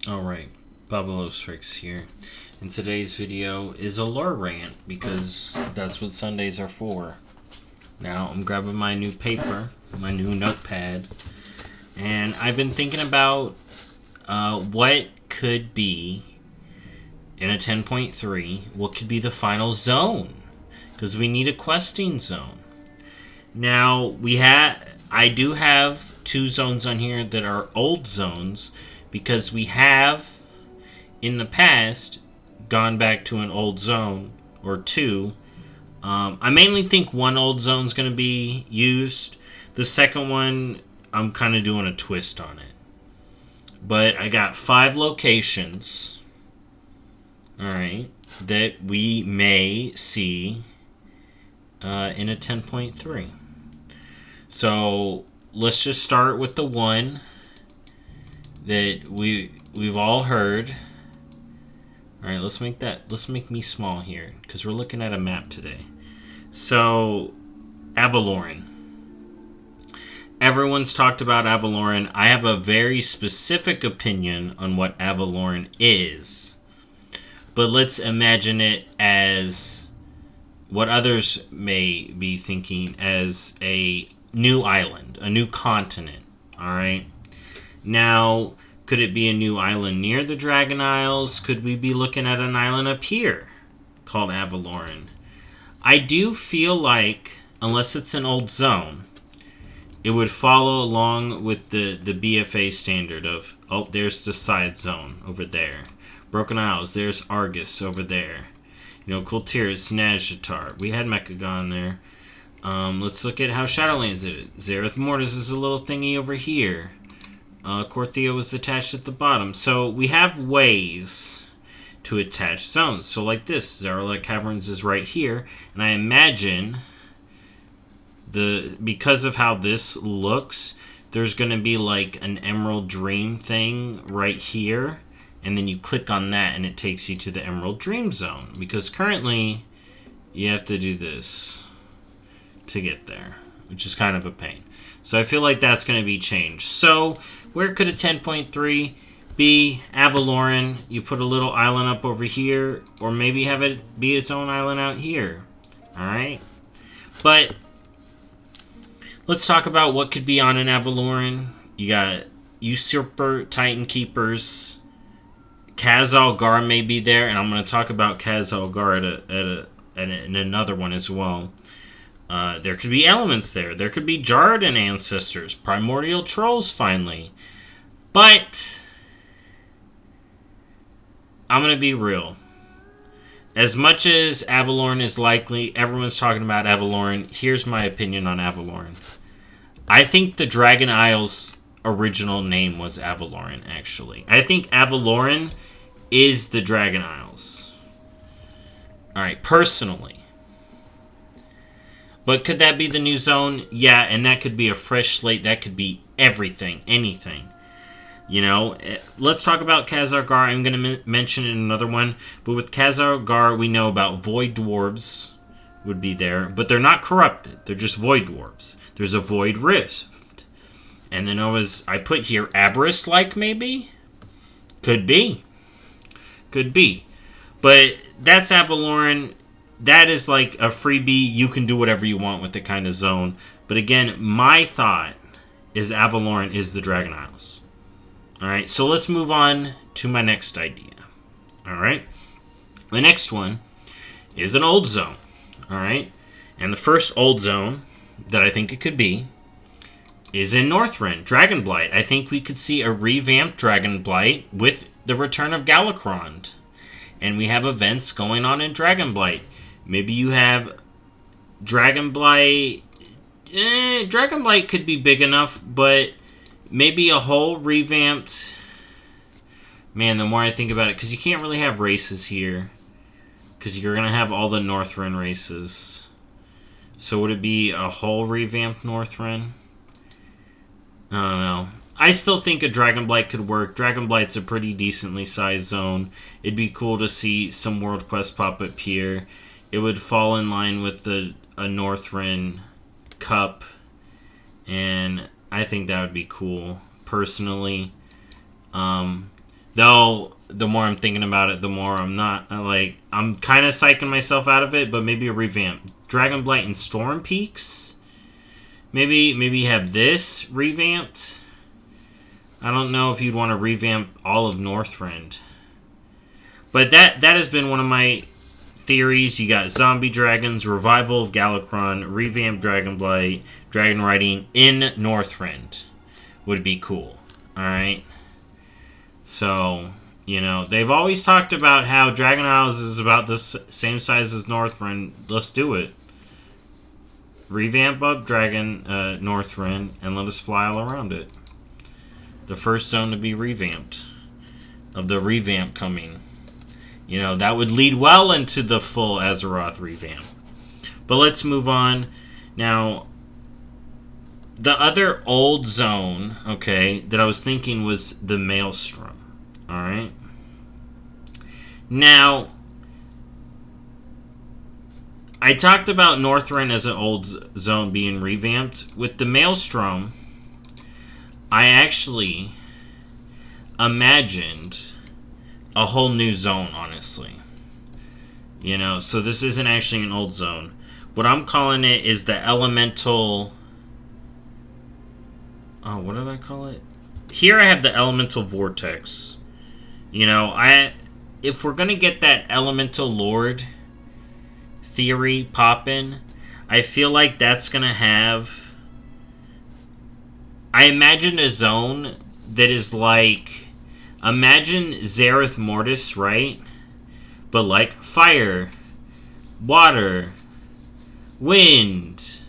Alright, BobalosRex here. And today's video is a lore rant because that's what Sundays are for. Now I'm grabbing my new paper, my new notepad, and I've been thinking about what could be in a 10.3, what could be the final zone? Because we need a questing zone. Now I do have two zones on here that are old zones because we have in the past gone back to an old zone or two. I mainly think one old zone is going to be used. The second one, I'm kind of doing a twist on it. But I got 5 locations, alright, that we may see in a 10.3. So let's just start with the one that we've all heard. All right, let's make me small here because we're looking at a map today. So, Avalorin. Everyone's talked about Avalorin. I have a very specific opinion on what Avalorin is. But let's imagine it as what others may be thinking as a new island, a new continent. All right? Now, could it be a new island near the Dragon Isles? Could we be looking at an island up here called Avalorin? I do feel like, unless it's an old zone, it would follow along with the BFA standard of, oh, there's the side zone over there. Broken Isles, there's Argus over there. You know, Kultiris, Nazjatar. We had Mechagon there. Let's look at how Shadowlands did it. Zereth Mortis is a little thingy over here. Corthea was attached at the bottom. So we have ways to attach zones. So like this, Zarla Caverns is right here. And I imagine, because of how this looks, there's going to be like an Emerald Dream thing right here. And then you click on that and it takes you to the Emerald Dream Zone. Because currently, you have to do this to get there, which is kind of a pain. So I feel like that's going to be changed. So where could a 10.3 be? Avalorin. You put a little island up over here, or maybe have it be its own island out here. Alright? But let's talk about what could be on an Avalorin. You got Usurper, Titan Keepers. Khazal Gar may be there, and I'm going to talk about Khazal Gar in another one as well. There could be elements there. There could be Jarden ancestors, primordial trolls finally. But I'm going to be real. As much as Avalorin is likely, everyone's talking about Avalorin. Here's my opinion on Avalorin. I think the Dragon Isles original name was Avalorin, actually. I think Avalorin is the Dragon Isles. Alright, personally. But could that be the new zone? Yeah, and that could be a fresh slate. That could be everything, anything. You know, let's talk about Khazar Gar. I'm going to mention in another one. But with Khazar Gar, we know about Void Dwarves would be there. But they're not corrupted. They're just Void Dwarves. There's a Void Rift. And then I put here Aberrus-like, maybe? Could be. Could be. But that's Avalorin. That is like a freebie. You can do whatever you want with the kind of zone. But again, my thought is Avalorin is the Dragon Isles. Alright, so let's move on to my next idea. Alright? The next one is an old zone. Alright? And the first old zone that I think it could be is in Northrend, Dragonblight. I think we could see a revamped Dragonblight with the return of Galakrond. And we have events going on in Dragonblight. Maybe you have Dragonblight. Dragonblight could be big enough, but maybe a whole revamped. Man, the more I think about it, because you can't really have races here, because you're gonna have all the Northrend races. So would it be a whole revamped Northrend? I don't know. I still think a Dragonblight could work. Dragonblight's a pretty decently sized zone. It'd be cool to see some World Quest pop up here. It would fall in line with a Northrend Cup, and I think that would be cool, personally. The Though, the more I'm thinking about it, the more I'm not. I'm kind of psyching myself out of it, but maybe a revamp. Dragonblight and Storm Peaks? Maybe have this revamped? I don't know if you'd want to revamp all of Northrend. But that has been one of my theories. You got Zombie Dragons, Revival of Galakrond, Revamped Dragonblight, Dragon Riding in Northrend would be cool. Alright? So, you know, they've always talked about how Dragon Isles is about the same size as Northrend. Let's do it. Revamp up Northrend and let us fly all around it. The first zone to be revamped. Of the revamp coming. You know, that would lead well into the full Azeroth revamp. But let's move on. Now, the other old zone, okay, that I was thinking was the Maelstrom. Alright? Now, I talked about Northrend as an old zone being revamped. With the Maelstrom, I actually imagined a whole new zone, honestly. You know, so this isn't actually an old zone. What I'm calling it is the Elemental... Oh, what did I call it? Here I have the Elemental Vortex. You know, if we're going to get that Elemental Lord theory poppin', I feel like that's going to have... I imagine a zone that is like... Imagine Zereth Mortis, right? But like fire, water, wind,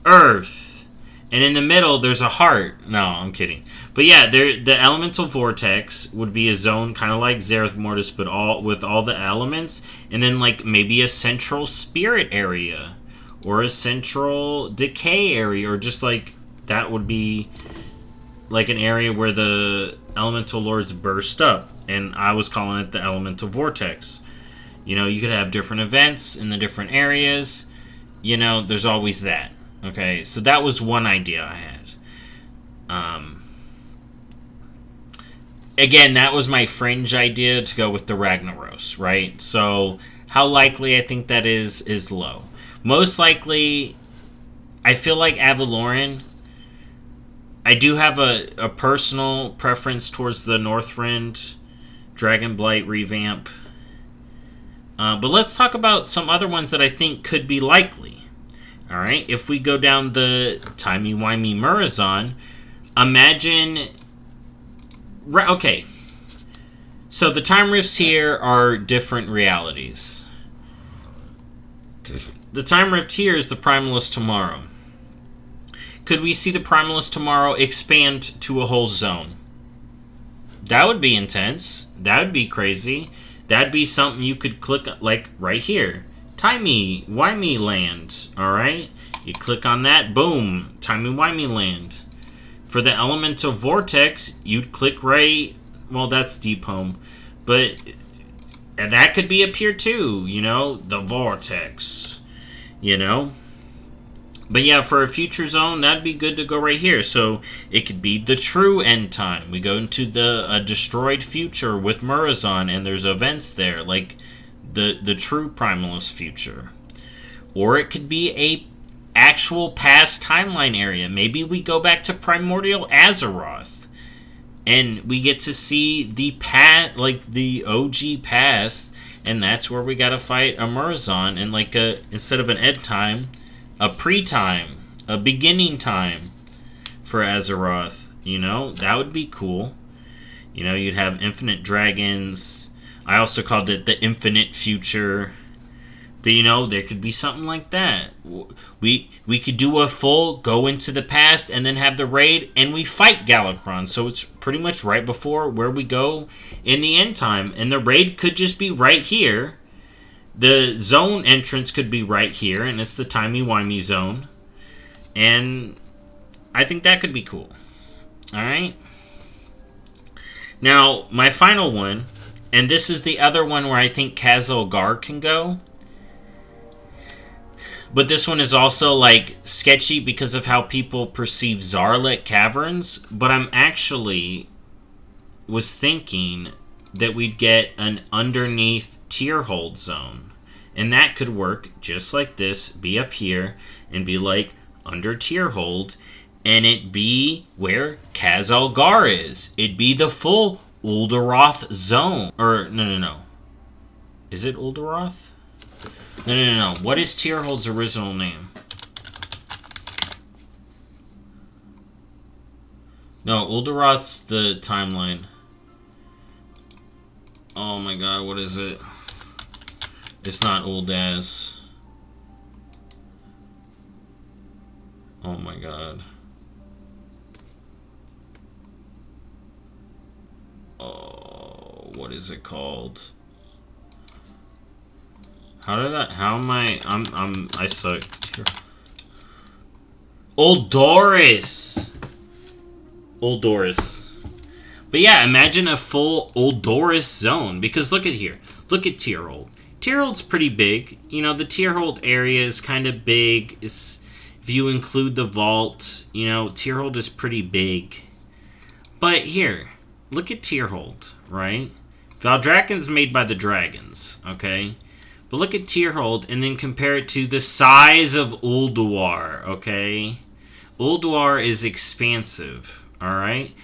earth, and in the middle there's a heart. No, I'm kidding. But yeah, the Elemental Vortex would be a zone kind of like Zereth Mortis, but with all the elements, and then like maybe a central spirit area, or a central decay area, or just like that would be like an area where the Elemental Lords burst up, and I was calling it the Elemental Vortex. You know, you could have different events in the different areas. You know, there's always that. Okay, so that was one idea I had. Again, that was my fringe idea to go with the Ragnaros, right? So, how likely I think that is low. Most likely, I feel like Avalorin... I do have a personal preference towards the Northrend Dragonblight revamp. But let's talk about some other ones that I think could be likely. Alright, if we go down the timey-wimey Murozond, imagine... Okay, so the time rifts here are different realities. The time rift here is the Primalist Tomorrow. Could we see the Primalist Tomorrow expand to a whole zone? That would be intense. That would be crazy. That'd be something you could click, like, right here. Timey-wimey land, alright? You click on that, boom, timey-wimey land. For the Elemental Vortex, you'd click right... Well, that's Deep Home. But that could be up here too, you know? The Vortex, you know? But yeah, for a future zone, that'd be good to go right here. So it could be the true end time. We go into the destroyed future with Murozond, and there's events there, like the true Primalist future. Or it could be a actual past timeline area. Maybe we go back to Primordial Azeroth, and we get to see the the OG past, and that's where we gotta fight a Murozond, and like instead of an end time, a pre-time, a beginning time for Azeroth. You know, that would be cool. You know, you'd have infinite dragons. I also called it the infinite future. But, you know, there could be something like that. We could do a full go into the past and then have the raid, and we fight Galakrond. So it's pretty much right before where we go in the end time. And the raid could just be right here. The zone entrance could be right here, and it's the timey-wimey zone. And I think that could be cool. Alright? Now, my final one, and this is the other one where I think Khazal-Gar can go. But this one is also, like, sketchy because of how people perceive Zarlet Caverns. But I'm actually was thinking that we'd get an underneath tier hold zone. And that could work just like this, be up here, and be like under tier hold, and it be where Khazalgar is. It'd be the full Ul'Daroth zone. Or, no. Is it Ul'Daroth? No. What is tier hold's original name? No, Ul'Daroth's the timeline. Oh my god, what is it? It's not Uldaz. Oh my god. Oh, what is it called? I suck. Ul'Doris! But yeah, imagine a full Ul'Doris zone, because look at here. Look at tier hold. Tier hold's pretty big. You know, the tier hold area is kind of big. If you include the vault, you know, tier hold is pretty big. But here, look at tier hold, right? Valdraken's made by the dragons, okay? But look at tier hold and then compare it to the size of Ulduar, okay? Ulduar is expansive, alright?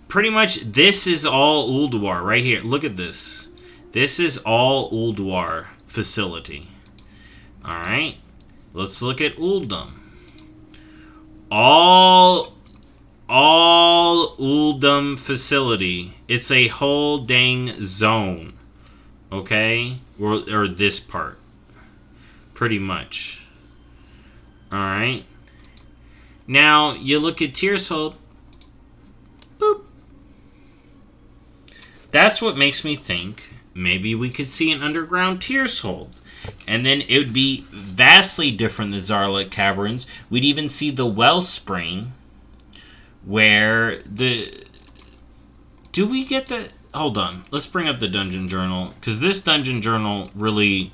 Pretty much this is all Ulduar right here. Look at this. This is all Ulduar facility. Alright? Let's look at Uldum. All Uldum facility. It's a whole dang zone. Okay? Or this part. Pretty much. Alright? Now, you look at Tears Hold. Boop. That's what makes me think maybe we could see an underground Tears Hold. And then it would be vastly different than Zarlek Caverns. We'd even see the Wellspring, where the... Do we get the... Hold on. Let's bring up the Dungeon Journal. Because this Dungeon Journal really...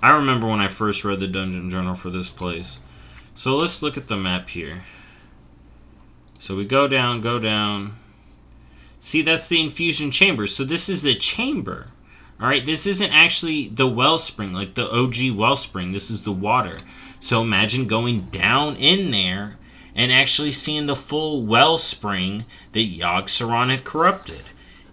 I remember when I first read the Dungeon Journal for this place. So let's look at the map here. So we go down. See, that's the infusion chamber. So this is the chamber. Alright, this isn't actually the wellspring, like the OG wellspring. This is the water. So imagine going down in there and actually seeing the full wellspring that Yogg-Saron had corrupted.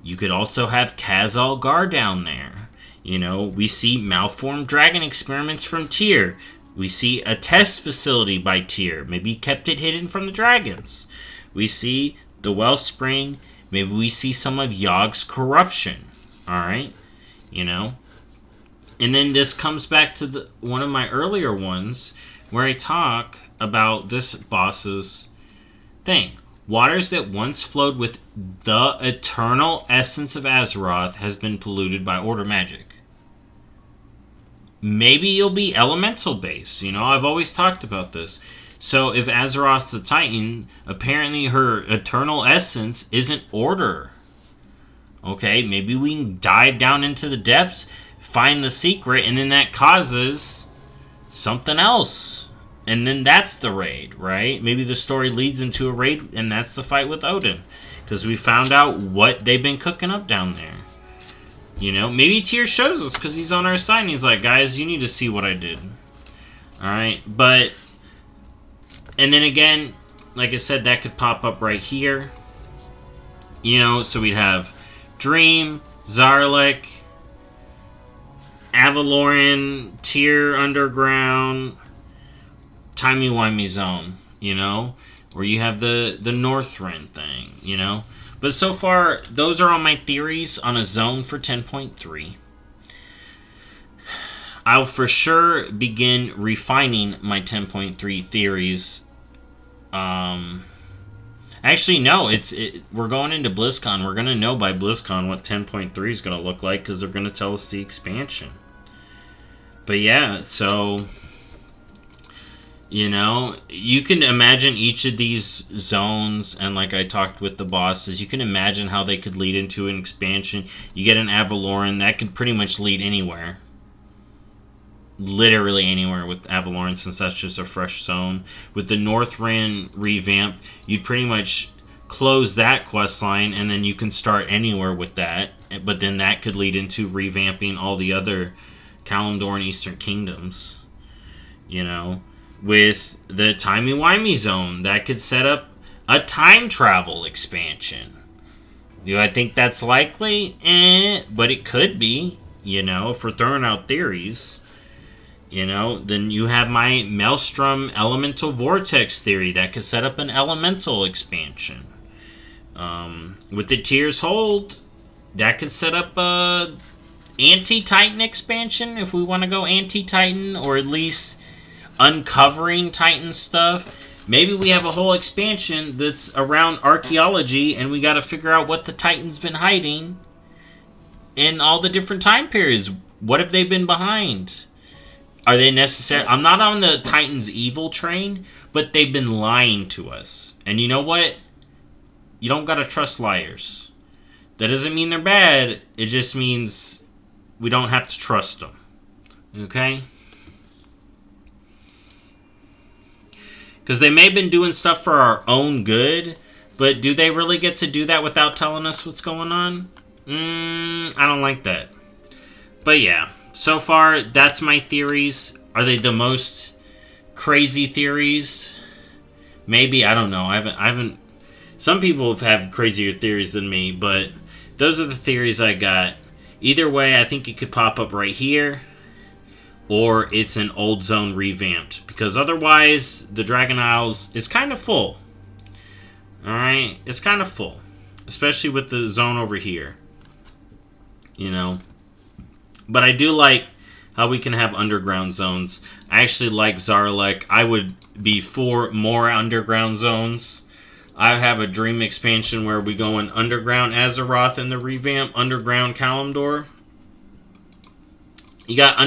You could also have Khazalgar down there. You know, we see malformed dragon experiments from Tyr. We see a test facility by Tyr. Maybe he kept it hidden from the dragons. We see the wellspring. Maybe we see some of Yogg's corruption. Alright? You know? And then this comes back to one of my earlier ones where I talk about this boss's thing. Waters that once flowed with the eternal essence of Azeroth has been polluted by Order magic. Maybe you'll be elemental based. You know, I've always talked about this. So if Azeroth's the Titan, apparently her eternal essence isn't Order. Okay, maybe we can dive down into the depths, find the secret, and then that causes something else. And then that's the raid, right? Maybe the story leads into a raid, and that's the fight with Odin. Because we found out what they've been cooking up down there. You know, maybe Tyr shows us because he's on our side and he's like, guys, you need to see what I did. Alright, but... And then again, like I said, that could pop up right here. You know, so we'd have Dream, Zarlek, Avalorin, Tyr Underground, timey-wimey zone, you know? Where you have the Northrend thing, you know? But so far, those are all my theories on a zone for 10.3. I'll for sure begin refining my 10.3 theories. Actually, no, we're going into BlizzCon. We're going to know by BlizzCon what 10.3 is going to look like because they're going to tell us the expansion. But yeah, so... You know, you can imagine each of these zones, and like I talked with the bosses, you can imagine how they could lead into an expansion. You get an Avalorin, that could pretty much lead anywhere. Literally anywhere with Avalorin, since that's just a fresh zone. With the Northrend revamp, you'd pretty much close that quest line, and then you can start anywhere with that. But then that could lead into revamping all the other Kalimdor and Eastern Kingdoms. You know, with the Timey-Wimey Zone, that could set up a time travel expansion. Do I think that's likely? But it could be, you know, if we're throwing out theories. You know, then you have my Maelstrom Elemental Vortex theory that could set up an Elemental expansion. With the Tears Hold, that could set up a Anti-Titan expansion if we want to go Anti-Titan, or at least uncovering Titan stuff. Maybe we have a whole expansion that's around archaeology, and we got to figure out what the Titan's been hiding in all the different time periods. What have they been behind? Are they necessary? I'm not on the Titan's evil train, but they've been lying to us. And you know what? You don't gotta trust liars. That doesn't mean they're bad. It just means we don't have to trust them. Okay? Because they may have been doing stuff for our own good, but do they really get to do that without telling us what's going on? I don't like that. But yeah, so far, that's my theories. Are they the most crazy theories? Maybe, I don't know. I haven't. Some people have crazier theories than me, but those are the theories I got. Either way, I think it could pop up right here, or it's an old zone revamped, because otherwise the Dragon Isles is kind of full. Alright, it's kind of full, especially with the zone over here, you know. But I do like how we can have underground zones. I actually like Zarlek. I would be for more underground zones. I have a dream expansion where we go in underground Azeroth in the revamp, underground Kalimdor. You got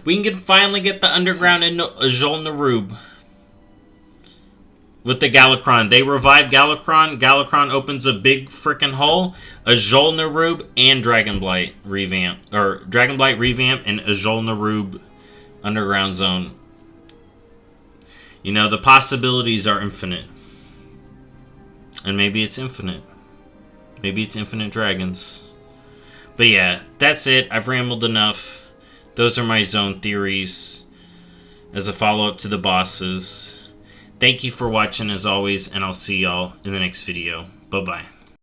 we can finally get the underground in Azul Narub with the Galakrond. They revived Galakrond. Galakrond opens a big freaking hole. Azul Narub and Dragonblight revamp, or Dragonblight revamp and Azul Narub underground zone. You know, the possibilities are infinite. And maybe it's infinite. Maybe it's infinite dragons. But yeah, that's it. I've rambled enough. Those are my zone theories as a follow-up to the bosses. Thank you for watching as always, and I'll see y'all in the next video. Bye-bye.